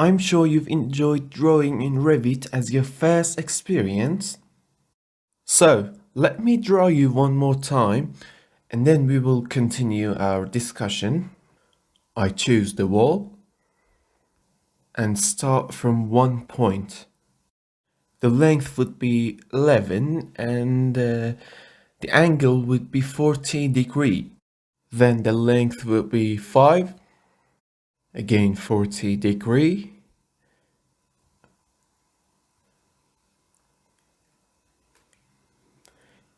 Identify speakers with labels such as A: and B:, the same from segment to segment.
A: I'm sure you've enjoyed drawing in Revit as your first experience. So, let me draw you one more time and then we will continue our discussion. I choose the wall and start from one point. The length would be 11 and the angle would be 40 degrees. Then the length would be 5, again 40 degrees.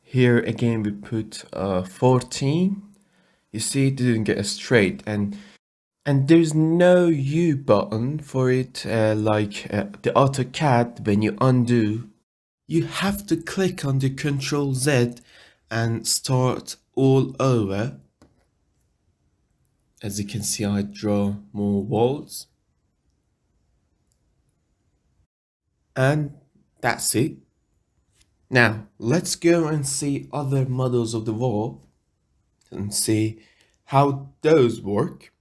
A: Here again we put 14. You see it didn't get straight and there's no U button for it like the AutoCAD when you undo. You have to click on the Ctrl Z and start all over. As you can see, I draw more walls. And that's it. Now, let's go and see other models of the wall and see how those work.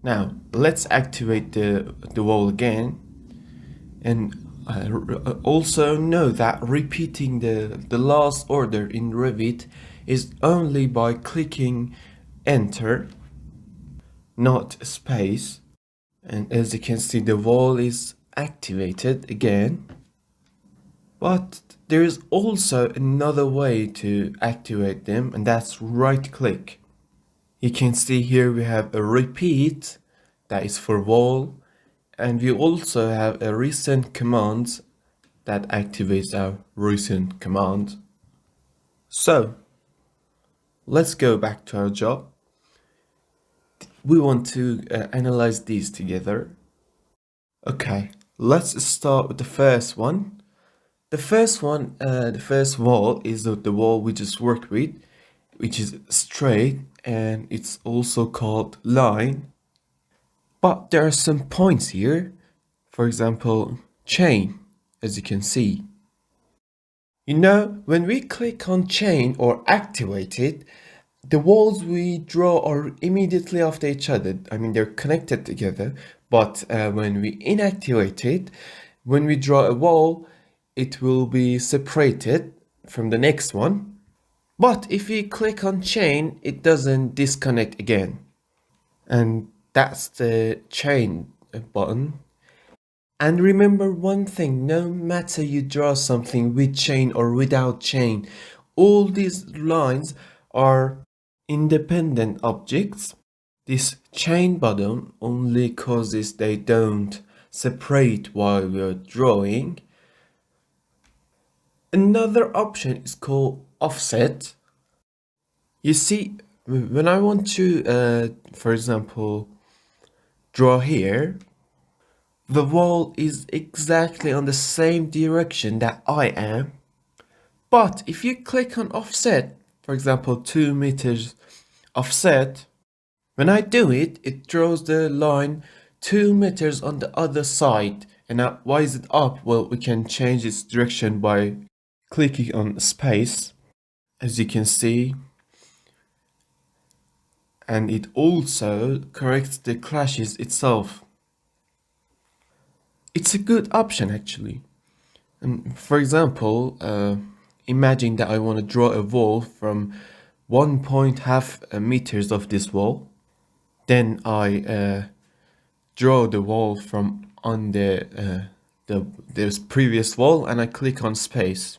A: Now, let's activate the wall again. And also know that repeating the last order in Revit is only by clicking enter, not space. And as you can see, the wall is activated again. But there is also another way to activate them, and that's right click. You can see here we have a repeat, that is for wall, and we also have a recent command that activates our recent command. So let's go back to our job. We want to analyze these together. Okay, let's start with the first one. The first one, the first wall is the wall we just worked with, which is straight and it's also called line. But there are some points here. For example, chain, as you can see. You know, when we click on chain or activate it, the walls we draw are immediately after each other. I mean, they're connected together. But when we inactivate it, when we draw a wall, it will be separated from the next one. But if we click on chain, it doesn't disconnect again. And that's the chain button. And remember one thing, no matter you draw something with chain or without chain, all these lines are independent objects. This chain button only causes they don't separate while we're drawing. Another option is called offset. You see, when I want to, for example, draw here, the wall is exactly on the same direction that I am. But if you click on offset, for example, 2 meters offset, when I do it, it draws the line 2 meters on the other side. And now, why is it up? Well, we can change its direction by clicking on space, as you can see. And it also corrects the clashes itself. It's a good option actually. And for example, imagine that I want to draw a wall from 1.5 meters of this wall. Then I draw the wall from on the previous wall and I click on space.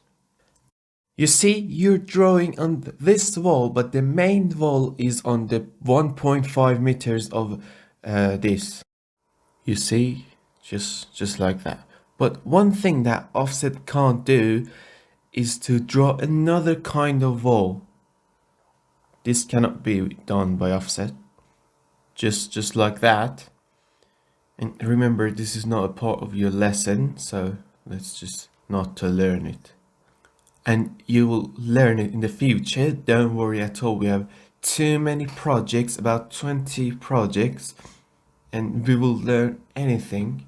A: You see, you're drawing on this wall, but the main wall is on the 1.5 meters of this. You see, just like that. But one thing that offset can't do is to draw another kind of wall. This cannot be done by offset. Just like that. And remember, this is not a part of your lesson, so let's just not to learn it. And you will learn it in the future, don't worry at all. We have too many projects, about 20 projects, and we will learn anything.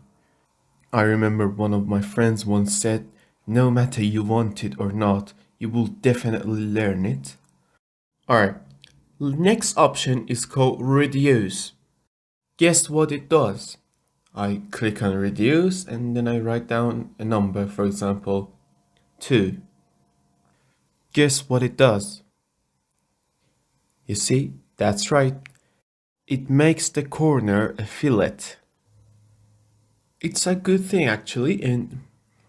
A: I remember one of my friends once said, no matter you want it or not, you will definitely learn it. Alright, next option is called reduce. Guess what it does? I click on reduce and then I write down a number, for example, 2. Guess what it does? You see, that's right. It makes the corner a fillet. It's a good thing actually, and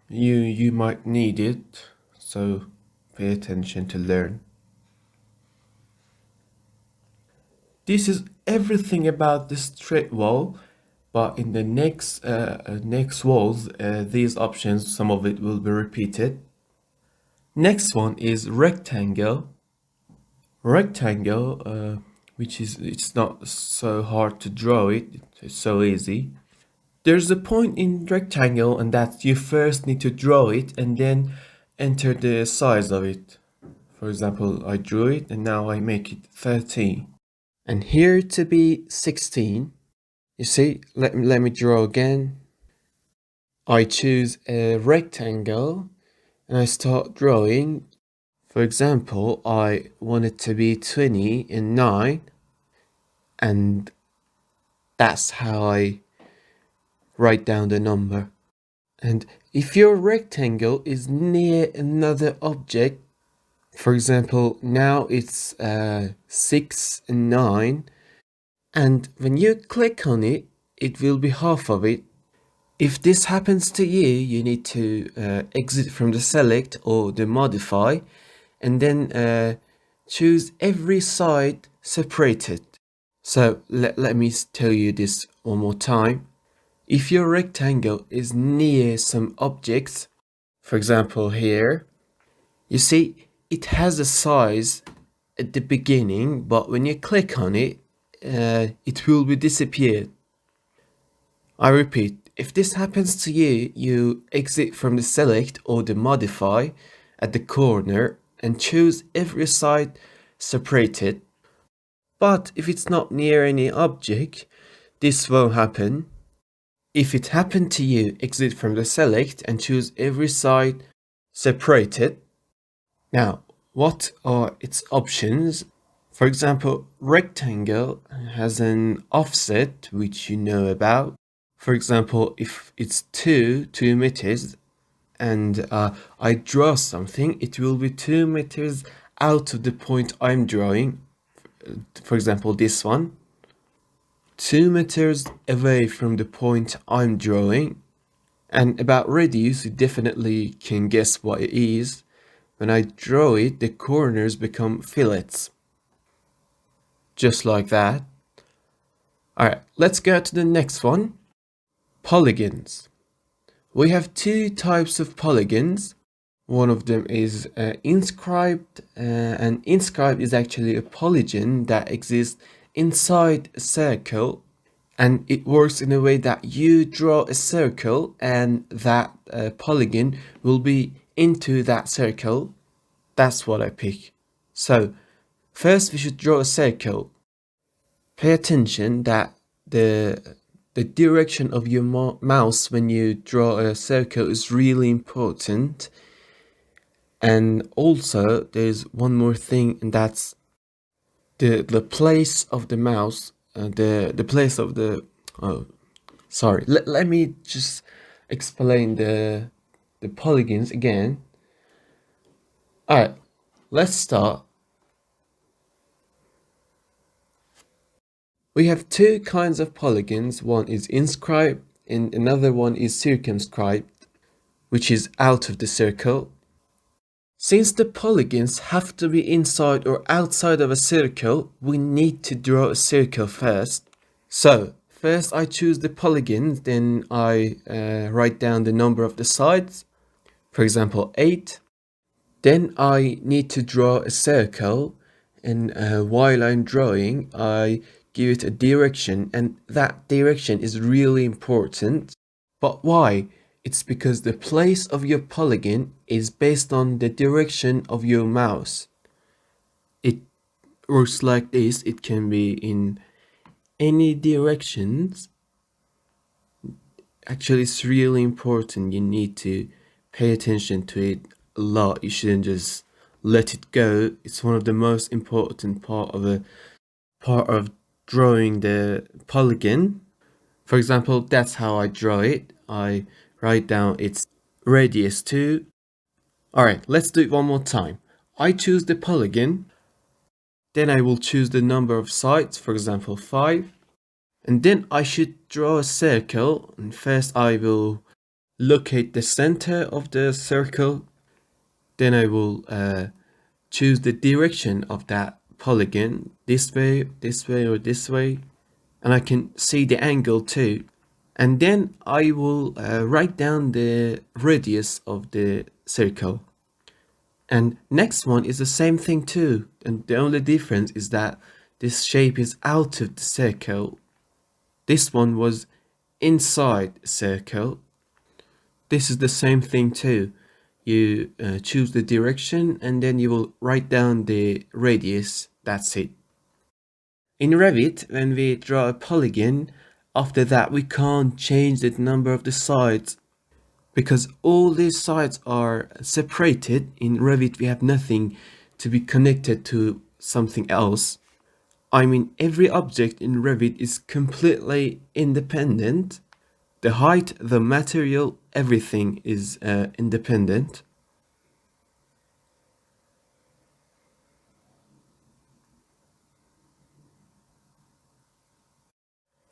A: you might need it, so pay attention to learn. This is everything about the straight wall, but in the next walls, these options, some of it will be repeated. Next one is rectangle. Rectangle, which is, it's not so hard to draw it, it's so easy. There's a point in rectangle, and that you first need to draw it and then enter the size of it. For example, I drew it and now I make it 13. And here to be 16. You see, let me draw again. I choose a rectangle and I start drawing. For example, I want it to be 20 and 9, and that's how I write down the number. And if your rectangle is near another object, for example, now it's 6 and 9, and when you click on it, it will be half of it. If this happens to you, you need to exit from the select or the modify, and then choose every side separated. So let me tell you this one more time. If your rectangle is near some objects, for example here, you see it has a size at the beginning, but when you click on it, it will be disappeared. I repeat, if this happens to you, you exit from the select or the modify at the corner and choose every side separated. But if it's not near any object, this won't happen. If it happened to you, exit from the select and choose every side separated. Now, what are its options? For example, rectangle has an offset, which you know about. For example, if it's 2 meters, and I draw something, it will be 2 meters out of the point I'm drawing. For example, this one. 2 meters away from the point I'm drawing. And about radius, you definitely can guess what it is. When I draw it, the corners become fillets. Just like that. Alright, let's go to the next one. Polygons. We have two types of polygons. One of them is inscribed, and inscribed is actually a polygon that exists inside a circle, and it works in a way that you draw a circle and that polygon will be into that circle. That's what I pick. So first we should draw a circle. Pay attention that the direction of your mouse when you draw a circle is really important. And also there's one more thing, and that's the place of the mouse, the place of the, sorry, let me just explain the polygons again. Alright, let's start. We have two kinds of polygons. One is inscribed and another one is circumscribed, which is out of the circle. Since the polygons have to be inside or outside of a circle, we need to draw a circle first. So first I choose the polygons, then I write down the number of the sides, for example 8. Then I need to draw a circle, and while I'm drawing, I give it a direction, and that direction is really important. But why? It's because the place of your polygon is based on the direction of your mouse. It works like this. It can be in any directions. Actually, it's really important. You need to pay attention to it a lot. You shouldn't just let it go. It's one of the most important part of drawing the polygon. For example, that's how I draw it. I write down its radius too. Alright, let's do it one more time. I choose the polygon, then I will choose the number of sides, for example 5, and then I should draw a circle, and first I will locate the center of the circle, then I will choose the direction of that polygon, this way, or this way, and I can see the angle too. And then I will write down the radius of the circle. And next one is the same thing too, and the only difference is that this shape is out of the circle. This one was inside the circle. This is the same thing too. You choose the direction and then you will write down the radius. That's it. In Revit, when we draw a polygon, after that we can't change the number of the sides because all these sides are separated. In Revit we have nothing to be connected to something else. I mean, every object in Revit is completely independent. The height, the material, everything is independent.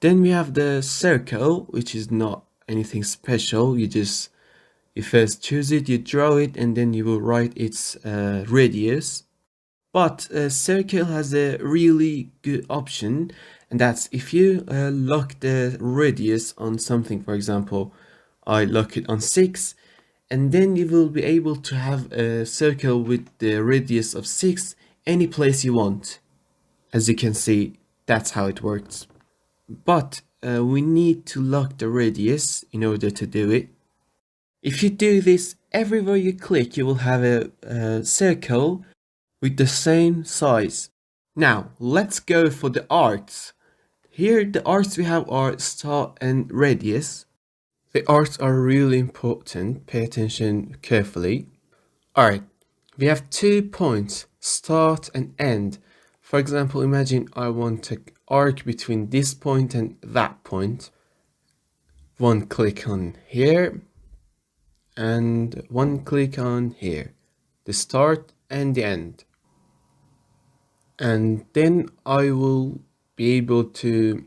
A: Then we have the circle, which is not anything special. You first choose it, you draw it, and then you will write its radius. But a circle has a really good option, and that's if you lock the radius on something. For example, I lock it on 6, and then you will be able to have a circle with the radius of 6 any place you want. As you can see, that's how it works. But we need to lock the radius in order to do it. If you do this, everywhere you click, you will have a circle with the same size. Now, let's go for the arcs. Here, the arcs we have are start and radius. The arcs are really important. Pay attention carefully. Alright, we have 2 points, start and end. For example, imagine I want an arc between this point and that point. One click on here and one click on here. The start and the end. And then I will be able to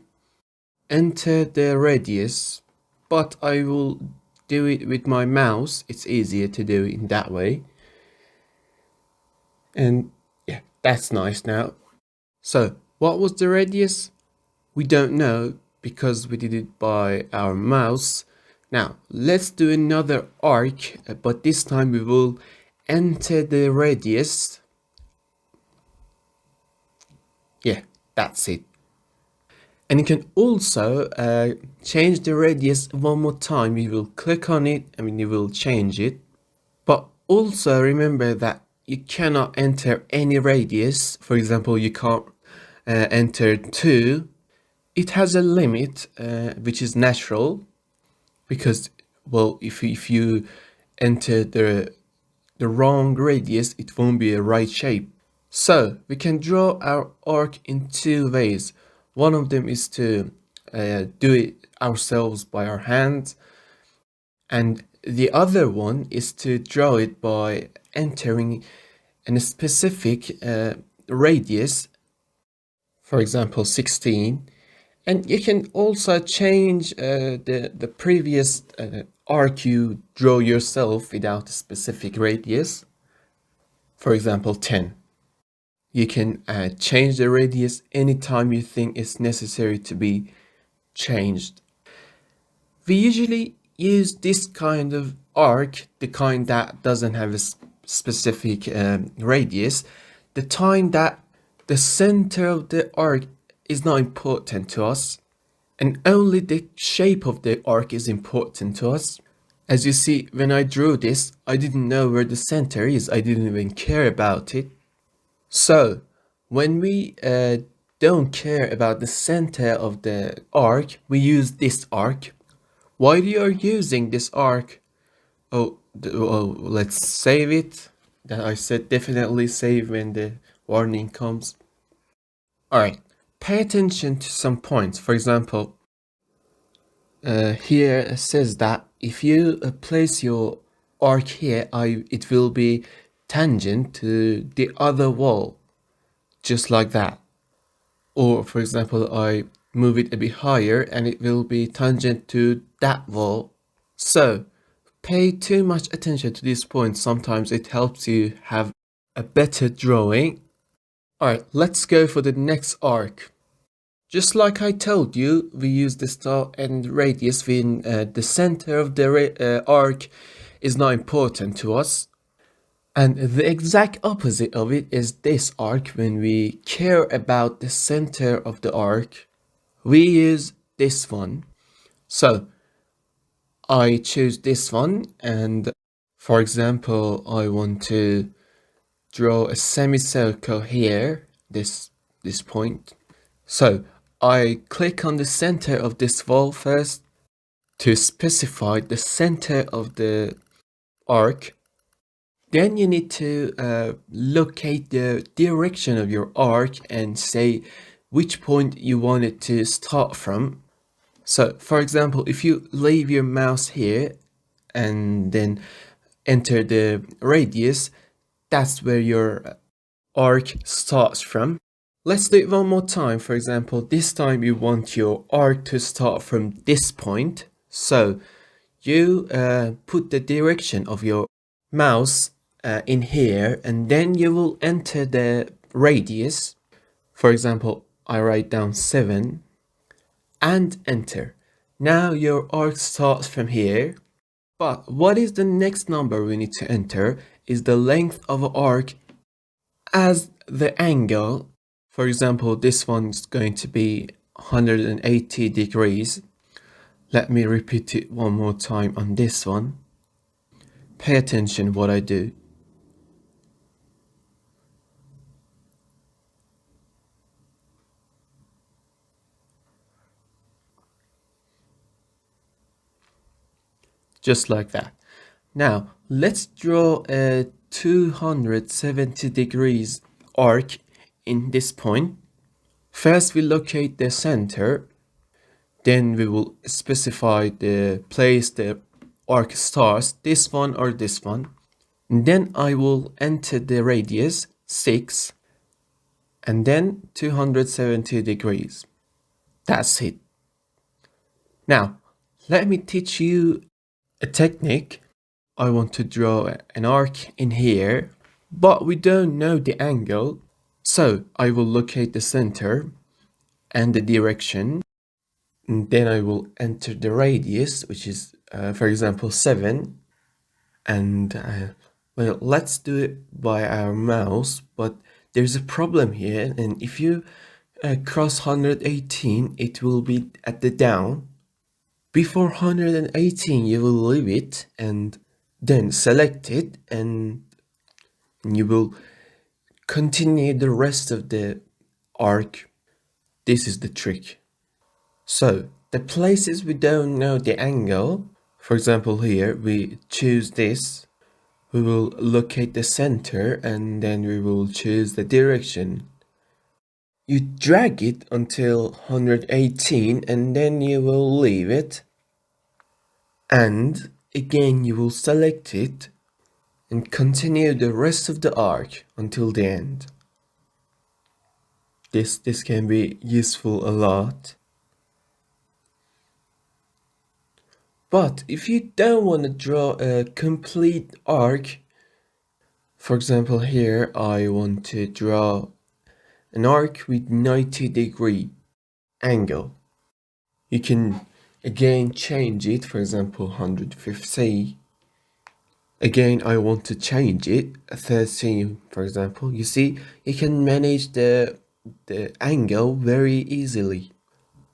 A: enter the radius, but I will do it with my mouse. It's easier to do it in that way. And yeah, that's nice now. So what was the radius? We don't know because we did it by our mouse. Now let's do another arc, but this time we will enter the radius. Yeah, that's it. And you can also change the radius one more time. You will click on it and you will change it. But also remember that you cannot enter any radius. For example, you can't enter 2. It has a limit, which is natural, because, well, if you enter the wrong radius, it won't be a right shape. So we can draw our arc in 2 ways. One of them is to do it ourselves by our hands, and the other one is to draw it by entering a specific radius, for example 16, and you can also change the previous arc you draw yourself without a specific radius, for example 10. You can change the radius anytime you think it's necessary to be changed. We usually use this kind of arc, the kind that doesn't have a specific radius, the time that the center of the arc is not important to us, and only the shape of the arc is important to us. As you see, when I drew this, I didn't know where the center is. I didn't even care about it. So when we don't care about the center of the arc, we use this arc. While you are using this arc, let's save it. That I said definitely save when the warning comes. Alright, pay attention to some points. For example, here says that if you place your arc here, it will be tangent to the other wall, just like that. Or for example, I move it a bit higher and it will be tangent to that wall. So pay too much attention to this point. Sometimes it helps you have a better drawing. Alright, let's go for the next arc. Just like I told you, we use the star and radius when the center of the arc is not important to us. And the exact opposite of it is this arc. When we care about the center of the arc, we use this one. So I choose this one, and for example, I want to draw a semicircle here, this point. So I click on the center of this wall first to specify the center of the arc. Then you need to locate the direction of your arc and say which point you want it to start from. So for example, if you leave your mouse here and then enter the radius, that's where your arc starts from. Let's do it one more time. For example, this time you want your arc to start from this point. So you put the direction of your mouse in here, and then you will enter the radius. For example, I write down 7 and enter. Now your arc starts from here. But what is the next number we need to enter is the length of an arc as the angle. For example, this one's going to be 180 degrees. Let me repeat it one more time on this one. Pay attention what I do. Just like that. Now, let's draw a 270 degrees arc in this point. First, we locate the center. Then we will specify the place the arc starts, this one or this one. And then I will enter the radius, 6, and then 270 degrees. That's it. Now, let me teach you a technique. I want to draw an arc in here, but we don't know the angle. So I will locate the center and the direction. And then I will enter the radius, which is, for example, 7. And well, let's do it by our mouse, but there's a problem here. And if you cross 118, it will be at the down. Before 118, you will leave it and then select it, and you will continue the rest of the arc. This is the trick. So the places we don't know the angle, for example here, we choose this. We will locate the center and then we will choose the direction. You drag it until 118 and then you will leave it. And again you will select it and continue the rest of the arc until the end. This can be useful a lot. But if you don't want to draw a complete arc, for example here I want to draw an arc with 90-degree angle. You can again change it, for example 150. Again I want to change it, 13 for example. You see, you can manage the angle very easily.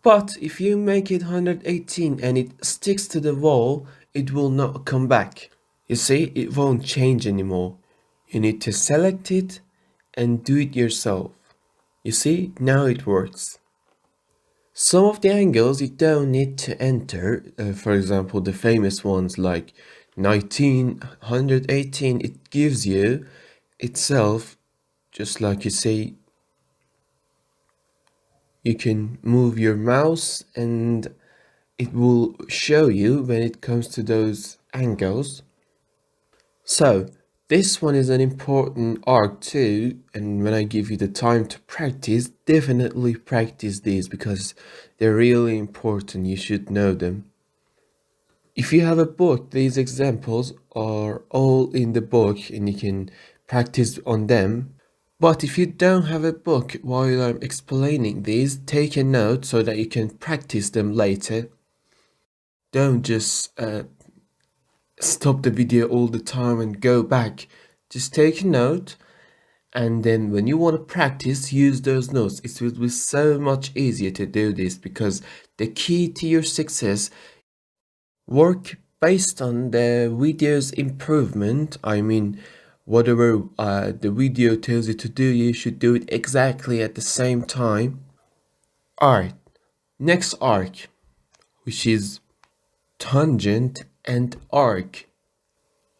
A: But if you make it 118 and it sticks to the wall, it will not come back. You see, it won't change anymore. You need to select it and do it yourself. You see, now it works. Some of the angles you don't need to enter, for example, the famous ones like 19, 118, it gives you itself, just like you say. You can move your mouse and it will show you when it comes to those angles. So this one is an important arc too, and when I give you the time to practice, definitely practice these because they're really important. You should know them. If you have a book, these examples are all in the book and you can practice on them. But if you don't have a book while I'm explaining these, take a note so that you can practice them later. Don't just stop the video all the time and go back. Just take a note, and then when you want to practice, use those notes. It will be so much easier to do this because the key to your success, work based on the video's improvement. I mean, whatever the video tells you to do, you should do it exactly at the same time. Alright, next arc, which is tangent and arc.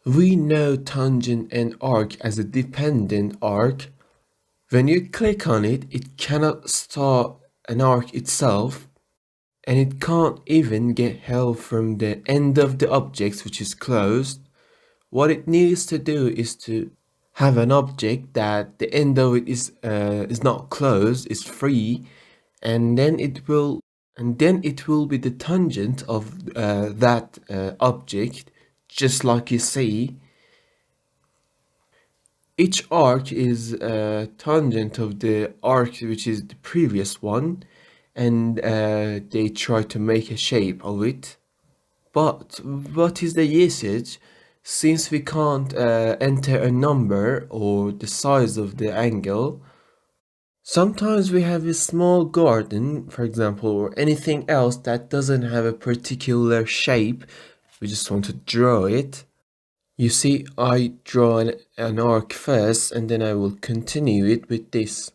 A: We know tangent and arc as a dependent arc. When you click on it, it cannot start an arc itself, and it can't even get help from the end of the object, which is closed. What it needs to do is to have an object that the end of it is not closed, is free, and then it will be the tangent of that object, just like you see. Each arc is a tangent of the arc which is the previous one, and they try to make a shape of it. But what is the usage? Since we can't enter a number or the size of the angle, sometimes we have a small garden, for example, or anything else that doesn't have a particular shape. We just want to draw it. You see, I draw an arc first, and then I will continue it with this.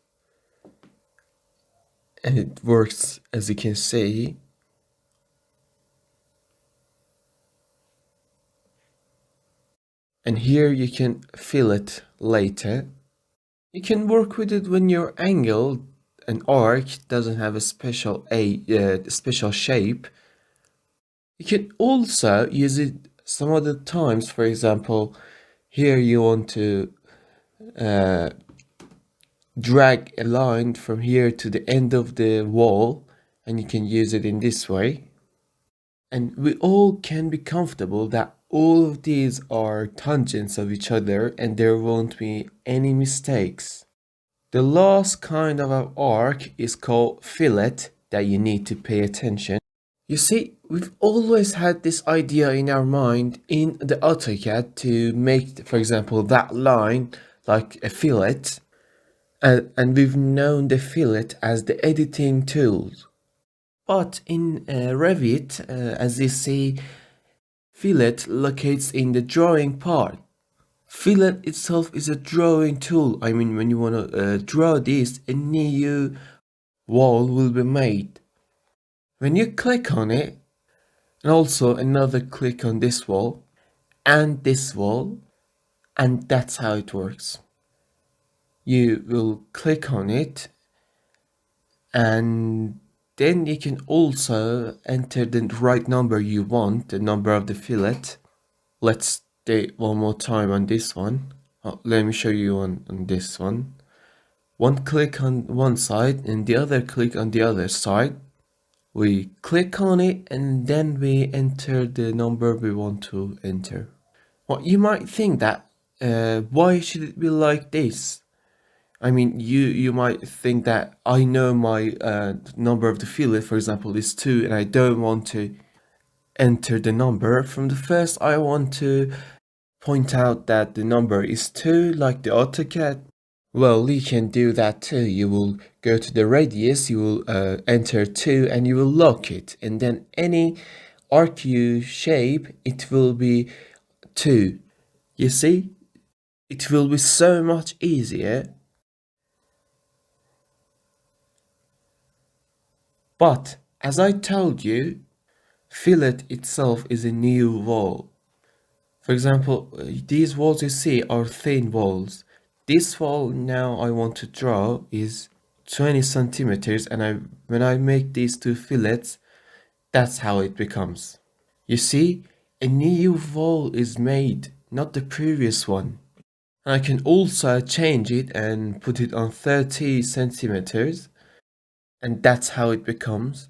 A: And it works, as you can see. And here you can fill it later. You can work with it when your angle, an arc, doesn't have a special shape. You can also use it some other times. For example, here you want to drag a line from here to the end of the wall, and you can use it in this way. And we all can be comfortable that all of these are tangents of each other and there won't be any mistakes. The last kind of an arc is called fillet that you need to pay attention. You see, we've always had this idea in our mind in the AutoCAD to make, for example, that line like a fillet, and we've known the fillet as the editing tool. But in Revit, as you see, fillet locates in the drawing part. Fillet itself is a drawing tool. I mean, when you want to draw this, a new wall will be made. When you click on it, and also another click on this wall, and this wall, and that's how it works. You will click on it, and then you can also enter the right number you want, the number of the fillet. Let's do it one more time on this one. Let me show you on this one. One click on one side and the other click on the other side. We click on it and then we enter the number we want to enter. Well, you might think that why should it be like this? I mean, you might think that I know my number of the fillet, for example, is 2, and I don't want to enter the number from the first. I want to point out that the number is 2, like the AutoCAD. Well, you can do that too. You will go to the radius, you will enter 2, and you will lock it, and then any arc you shape, it will be 2. You see, it will be so much easier. But as I told you, fillet itself is a new wall. For example, these walls you see are thin walls. This wall now I want to draw is 20 centimeters, and when I make these two fillets, That's how it becomes. You see, a new wall is made, not the previous one. And I can also change it and put it on 30 centimeters, and that's how it becomes.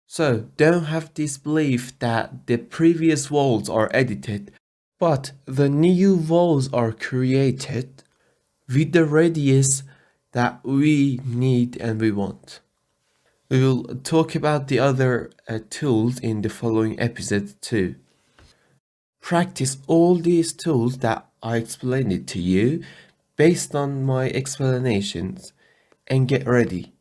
A: So don't have this belief that the previous walls are edited, but the new walls are created with the radius that we need and we want. We will talk about the other tools in the following episode too. Practice all these tools that I explained it to you based on my explanations and get ready.